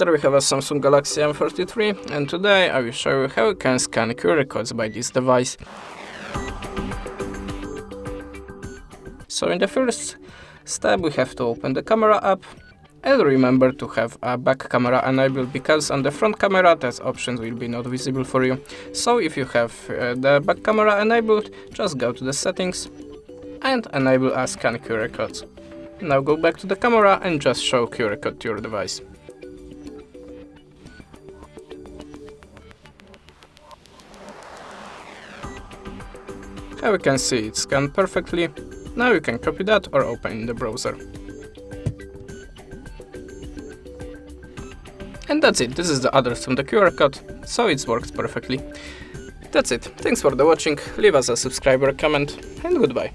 there we have a Samsung Galaxy M33, and today I will show you how you can scan QR codes by this device. So in the first step we have to open the camera app, and remember to have a back camera enabled, because on the front camera that option will be not visible for you. So if you have the back camera enabled, just go to the settings and enable a scan QR codes. Now go back to the camera and just show QR code to your device. Here you can see it scanned perfectly. Now you can copy that or open in the browser. And that's it, this is the address from the QR code, so it works perfectly. That's it, thanks for the watching, leave us a subscribe or comment, and goodbye.